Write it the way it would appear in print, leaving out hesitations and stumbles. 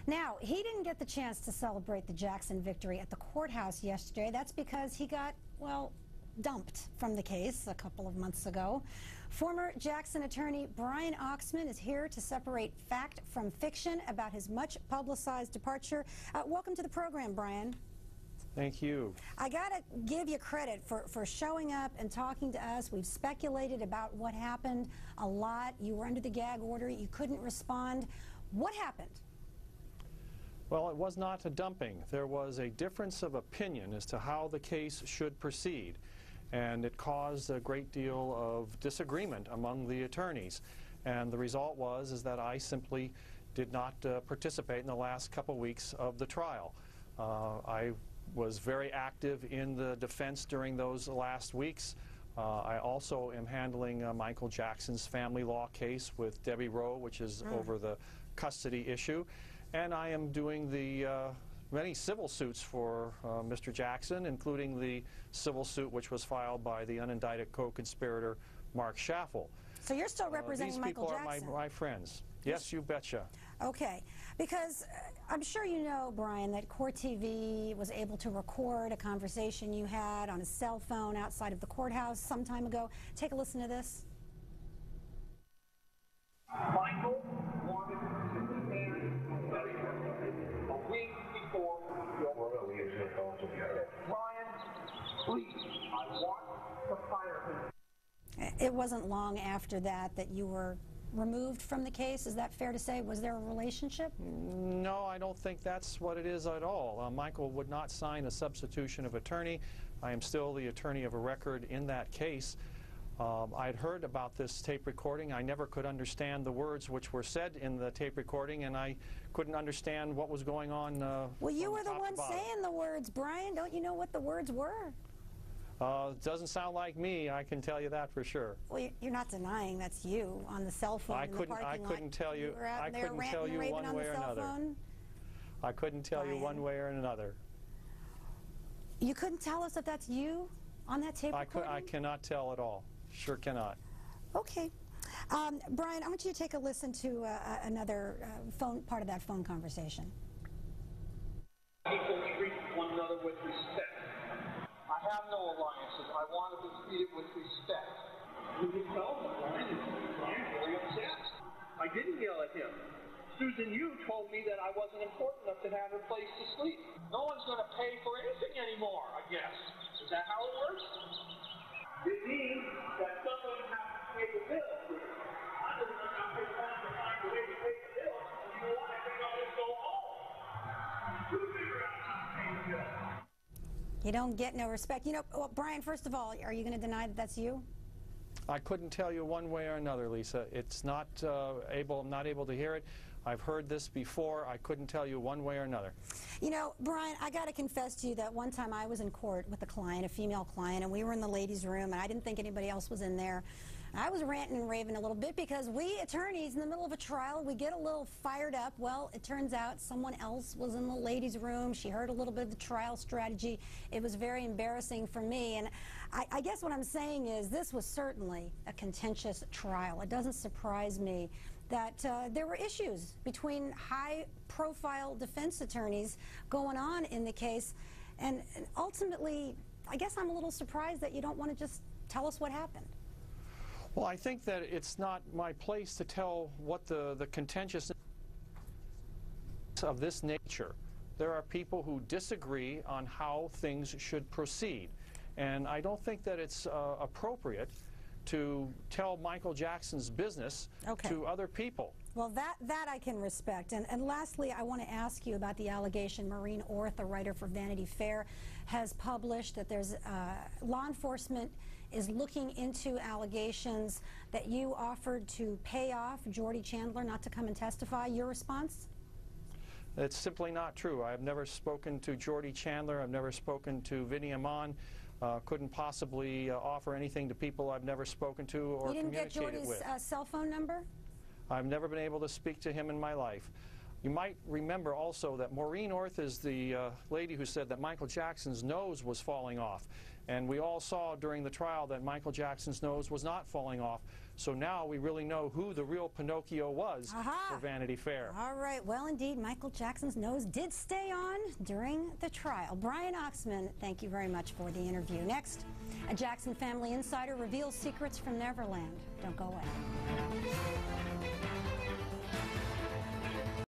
Now, he didn't get the chance to celebrate the Jackson victory at the courthouse yesterday. That's because he got, well, dumped from the case a couple of months ago. Former Jackson attorney Brian Oxman is here to separate fact from fiction about his much-publicized departure. Welcome to the program, Brian. Thank you. I got to give you credit for showing up and talking to us. We've speculated about what happened a lot. You were under the gag order. You couldn't respond. What happened? Well, it was not a dumping. There was a difference of opinion as to how the case should proceed, and it caused a great deal of disagreement among the attorneys. And the result is that I simply did not participate in the last couple weeks of the trial. I was very active in the defense during those last weeks. I also am handling Michael Jackson's family law case with Debbie Rowe, which is over the custody issue. And I am doing the many civil suits for Mr. Jackson, including the civil suit which was filed by the unindicted co-conspirator Mark Schaffel. So you're still representing Michael Jackson? These people are my friends. Yes, you betcha. Okay, because I'm sure you know, Brian, that Court TV was able to record a conversation you had on a cell phone outside of the courthouse some time ago. Take a listen to this. Michael wanted to be married a week before Brian, please, I want to fire him. It wasn't long after that you were removed from the case. Is that fair to say? Was there a relationship? No, I don't think that's what it is at all. Michael would not sign a substitution of attorney. I am still the attorney of a record in that case. I'd heard about this tape recording. I never could understand the words which were said in the tape recording, and I couldn't understand what was going on. Well, you were the one saying the words, Brian. Don't you know what the words were? It doesn't sound like me, I can tell you that for sure. Well, you're not denying that's you on the cell phone in the parking lot. I couldn't tell you. I couldn't tell you one way or another. I couldn't tell you one way or another. You couldn't tell us if that's you on that tape recording? I cannot tell at all. Sure cannot. Okay. Brian, I want you to take a listen to another part of that phone conversation. People treat one another with respect. I have no alliances. I want to be treated with respect. You can tell that Brian is really upset. I didn't yell at him. Susan, you told me that I wasn't important enough to have a place to sleep. No one's going to pay for anything anymore, I guess. Is that how it works? It means that somebody has to pay the bill. I don't know how to find a way to pay the bill. You know what? I think I'll just go home. You figure out how to pay the bill. You don't get no respect. You know, well, Brian, first of all, are you going to deny that that's you? I couldn't tell you one way or another, Lisa. It's not I'm not able to hear it. I've heard this before. I couldn't tell you one way or another. You know, Brian, I got to confess to you that one time I was in court with a client, a female client, and we were in the ladies' room, and I didn't think anybody else was in there. I was ranting and raving a little bit because we attorneys in the middle of a trial, we get a little fired up. Well, it turns out someone else was in the ladies' room. She heard a little bit of the trial strategy. It was very embarrassing for me, and I guess what I'm saying is this was certainly a contentious trial. It doesn't surprise me that there were issues between high-profile defense attorneys going on in the case, and ultimately, I guess I'm a little surprised that you don't want to just tell us what happened. Well, I think that it's not my place to tell what the contentiousness of this nature. There are people who disagree on how things should proceed, and I don't think that it's appropriate to tell Michael Jackson's business to other people. Well, that I can respect. And lastly, I want to ask you about the allegation Maureen Orth, a writer for Vanity Fair, has published that there's law enforcement is looking into allegations that you offered to pay off Jordy Chandler not to come and testify. Your response? It's simply not true. I've never spoken to Jordy Chandler. I've never spoken to Vinny Amon. Couldn't possibly offer anything to people I've never spoken to or communicated with. You didn't get Jordy's cell phone number? I've never been able to speak to him in my life. You might remember also that Maureen Orth is the lady who said that Michael Jackson's nose was falling off. And we all saw during the trial that Michael Jackson's nose was not falling off So now we really know who the real Pinocchio was for Vanity Fair. All right. Well, indeed, Michael Jackson's nose did stay on during the trial. Brian Oxman, thank you very much for the interview. Next, a Jackson family insider reveals secrets from Neverland. Don't go away.